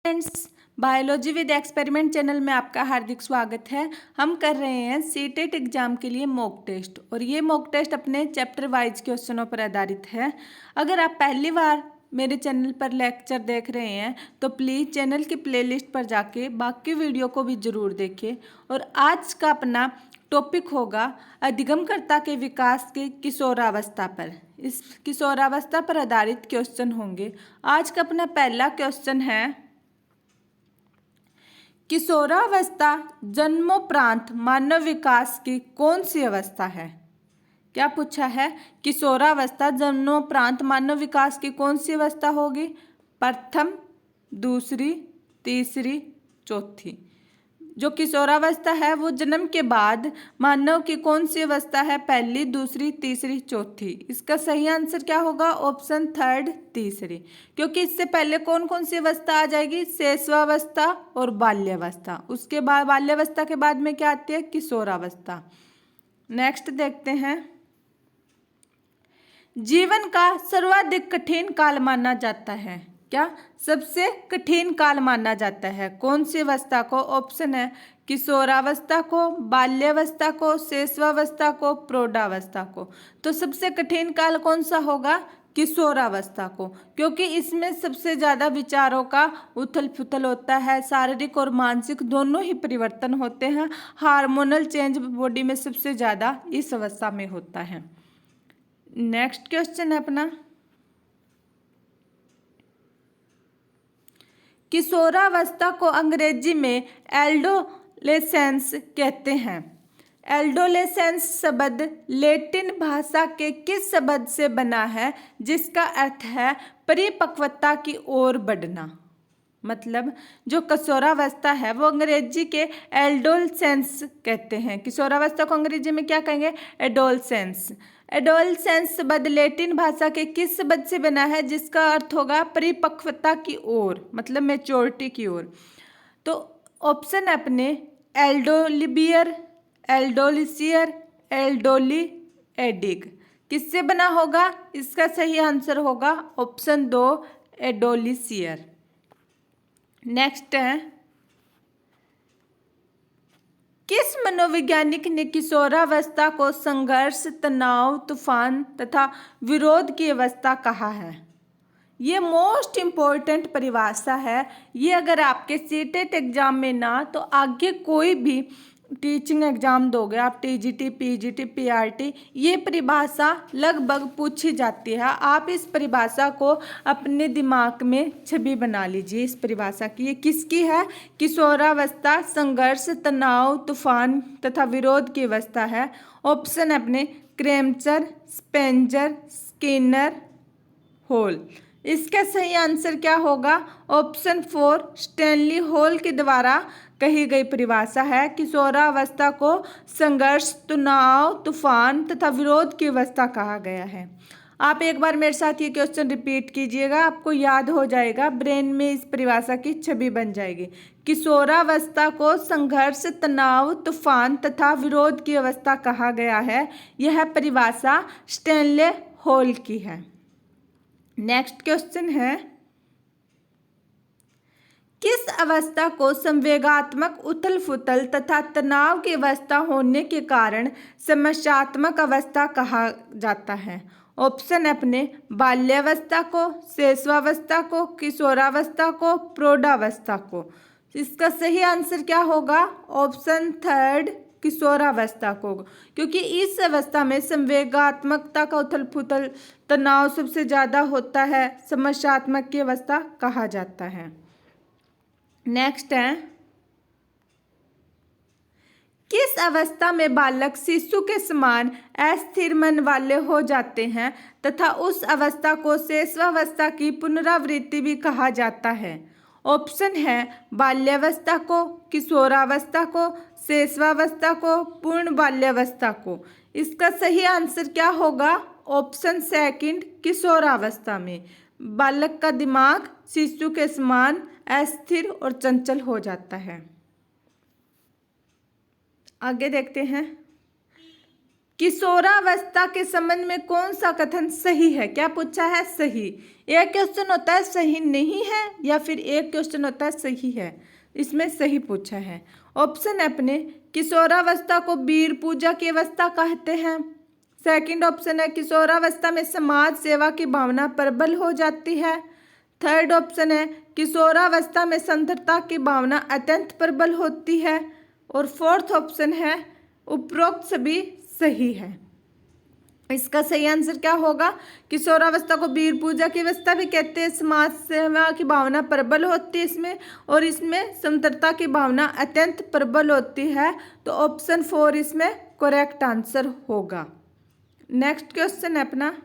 Friends, biology with experiment channel में आपका हार्दिक स्वागत है। हम कर रहे हैं सीटेट एग्जाम के लिए मॉक टेस्ट और ये मॉक टेस्ट अपने चैप्टर वाइज क्वेश्चनों पर आधारित है। अगर आप पहली बार मेरे चैनल पर लेक्चर देख रहे हैं तो प्लीज़ चैनल की प्लेलिस्ट पर जाके बाकी वीडियो को भी ज़रूर देखें। और आज का अपना टॉपिक होगा अधिगमकर्ता के विकास के किशोरावस्था पर। इस किशोरावस्था पर आधारित क्वेश्चन होंगे। आज का अपना पहला क्वेश्चन है, किशोरावस्था जन्मोपरांत मानव विकास की कौन सी अवस्था है? क्या पूछा है? किशोरावस्था जन्मोपरांत मानव विकास की कौन सी अवस्था होगी? प्रथम, दूसरी, तीसरी, चौथी। जो किशोरावस्था है वो जन्म के बाद मानव की कौन सी अवस्था है? पहली, दूसरी, तीसरी, चौथी। इसका सही आंसर क्या होगा? ऑप्शन थर्ड, तीसरी। क्योंकि इससे पहले कौन कौन सी अवस्था आ जाएगी? शैशवावस्था और बाल्यावस्था। उसके बाद बाल्यावस्था के बाद में क्या आती है? किशोरावस्था। नेक्स्ट देखते हैं, जीवन का सर्वाधिक कठिन काल माना जाता है। क्या सबसे कठिन काल माना जाता है? कौन सी अवस्था को? ऑप्शन है किशोरावस्था को, बाल्यावस्था को, शैशवावस्था को, प्रौढ़ावस्था को। तो सबसे कठिन काल कौन सा होगा? किशोरावस्था को, क्योंकि इसमें सबसे ज़्यादा विचारों का उथल पुथल होता है। शारीरिक और मानसिक दोनों ही परिवर्तन होते हैं। हार्मोनल चेंज बॉडी में सबसे ज़्यादा इस अवस्था में होता है। नेक्स्ट क्वेश्चन है अपना, किशोरावस्था को अंग्रेजी में एडोलेसेंस कहते हैं। एडोलेसेंस शब्द लैटिन भाषा के किस शब्द से बना है जिसका अर्थ है परिपक्वता की ओर बढ़ना? मतलब जो किशोरावस्था है वो अंग्रेजी के एडोलसेंस कहते हैं। किशोरावस्था को अंग्रेजी में क्या कहेंगे? एडोलसेंस। एडोलसेंस शब्द लैटिन भाषा के किस शब्द से बना है जिसका अर्थ होगा परिपक्वता की ओर, मतलब मैच्योरिटी की ओर? तो ऑप्शन अपने एल्डोलिबियर, एल्डोलिसियर, एल्डोलिएडिक। किससे बना होगा? इसका सही आंसर होगा ऑप्शन 2, एडोलिसियर। नेक्स्ट है, किस मनोवैज्ञानिक ने किशोरावस्था को संघर्ष, तनाव, तूफान तथा विरोध की अवस्था कहा है? ये मोस्ट इम्पोर्टेंट परिभाषा है। ये अगर आपके सीटेट एग्जाम में ना तो आगे कोई भी टीचिंग एग्जाम दोगे आप, टीजीटी, पीजीटी, पीआरटी, ये परिभाषा लगभग पूछी जाती है। आप इस परिभाषा को अपने दिमाग में छवि बना लीजिए इस परिभाषा की। ये किसकी है? किशोरावस्था संघर्ष, तनाव, तूफान तथा विरोध की अवस्था है। ऑप्शन अपने क्रेमचर, स्पेंजर, स्किनर, हॉल। इसका सही आंसर क्या होगा? ऑप्शन 4, स्टैनली हॉल के द्वारा कही गई परिभाषा है। किशोरावस्था को संघर्ष, तनाव, तूफान तथा विरोध की अवस्था कहा गया है। आप एक बार मेरे साथ ये क्वेश्चन रिपीट कीजिएगा, आपको याद हो जाएगा, ब्रेन में इस परिभाषा की छवि बन जाएगी। किशोरावस्था को संघर्ष, तनाव, तूफान तथा विरोध की अवस्था कहा गया है। यह परिभाषा स्टैनले हॉल की है। नेक्स्ट क्वेश्चन है, किस अवस्था को संवेगात्मक उथल पुथल तथा तनाव की अवस्था होने के कारण समस्यात्मक अवस्था कहा जाता है? ऑप्शन अपने बाल्यावस्था को, शैशवावस्था को, किशोरावस्था को, प्रौढ़ावस्था को। इसका सही आंसर क्या होगा? ऑप्शन थर्ड, किशोरावस्था को, क्योंकि इस अवस्था में संवेगात्मकता का उथल पुथल, तनाव सबसे ज़्यादा होता है। समस्यात्मक की अवस्था कहा जाता है। नेक्स्ट है, किस अवस्था में बालक शिशु के समान अस्थिर मन वाले हो जाते हैं तथा उस अवस्था को शैशवावस्था की पुनरावृत्ति भी कहा जाता है? ऑप्शन है बाल्यावस्था को, किशोरावस्था को, शैशवावस्था को, पूर्ण बाल्यावस्था को। इसका सही आंसर क्या होगा? ऑप्शन सेकंड, किशोरावस्था में बालक का दिमाग शिशु के समान अस्थिर और चंचल हो जाता है। आगे देखते हैं, किशोरावस्था के संबंध में कौन सा कथन सही है? क्या पूछा है? सही। एक क्वेश्चन होता है सही नहीं है या फिर एक क्वेश्चन होता है सही है। इसमें सही पूछा है। ऑप्शन है अपने किशोरावस्था को वीर पूजा की अवस्था कहते हैं। सेकंड ऑप्शन है किशोरावस्था में समाज सेवा की भावना प्रबल हो जाती है। थर्ड ऑप्शन है किशोरावस्था में संतरता की भावना अत्यंत प्रबल होती है। और फोर्थ ऑप्शन है उपरोक्त सभी सही है। इसका सही आंसर क्या होगा? किशोरावस्था को वीर पूजा की अवस्था भी कहते हैं, समाज सेवा की भावना प्रबल होती है इसमें, और इसमें संतरता की भावना अत्यंत प्रबल होती है। तो ऑप्शन 4 इसमें करेक्ट आंसर होगा। नेक्स्ट क्वेश्चन है अपना,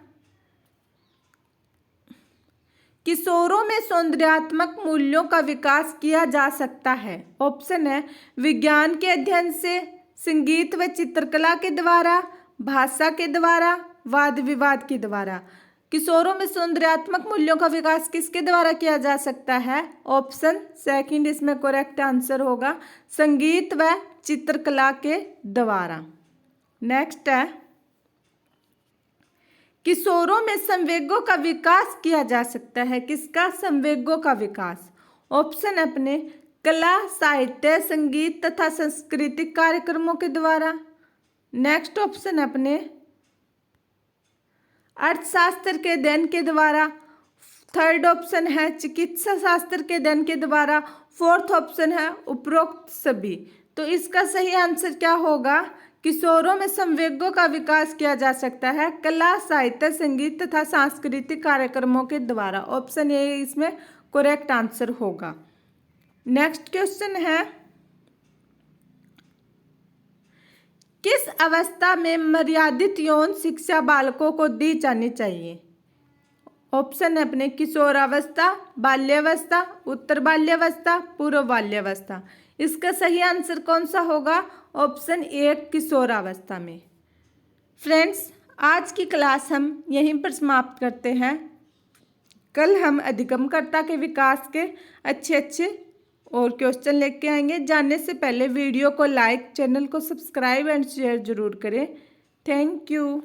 किशोरों में सौंदर्यात्मक मूल्यों का विकास किया जा सकता है। ऑप्शन है विज्ञान के अध्ययन से, संगीत व चित्रकला के द्वारा, भाषा के द्वारा, वाद विवाद के द्वारा। किशोरों में सौंदर्यात्मक मूल्यों का विकास किसके द्वारा किया जा सकता है? ऑप्शन सेकंड इसमें करेक्ट आंसर होगा, संगीत व चित्रकला के द्वारा। नेक्स्ट है किशोरों में संवेगों का विकास किया जा सकता है। किसका? संवेगों का विकास। ऑप्शन अपने कला, साहित्य, संगीत तथा सांस्कृतिक कार्यक्रमों के द्वारा। नेक्स्ट ऑप्शन अपने अर्थशास्त्र के अध्ययन के द्वारा। थर्ड ऑप्शन है चिकित्सा शास्त्र के अध्ययन के द्वारा। फोर्थ ऑप्शन है उपरोक्त सभी। तो इसका सही आंसर क्या होगा? किशोरों में संवेगों का विकास किया जा सकता है कला, साहित्य, संगीत तथा सांस्कृतिक कार्यक्रमों के द्वारा। ऑप्शन ए इसमें करेक्ट आंसर होगा। नेक्स्ट क्वेश्चन है किस अवस्था में मर्यादित यौन शिक्षा बालकों को दी जानी चाहिए? ऑप्शन है अपने किशोरावस्था, बाल्यावस्था, उत्तर बाल्यावस्था, पूर्व बाल्यावस्था। इसका सही आंसर कौन सा होगा? ऑप्शन ए किशोरावस्था में। फ्रेंड्स, आज की क्लास हम यहीं पर समाप्त करते हैं। कल हम अधिगमकर्ता के विकास के अच्छे और क्वेश्चन लेके आएंगे। जानने से पहले वीडियो को लाइक, चैनल को सब्सक्राइब एंड शेयर जरूर करें। Thank you.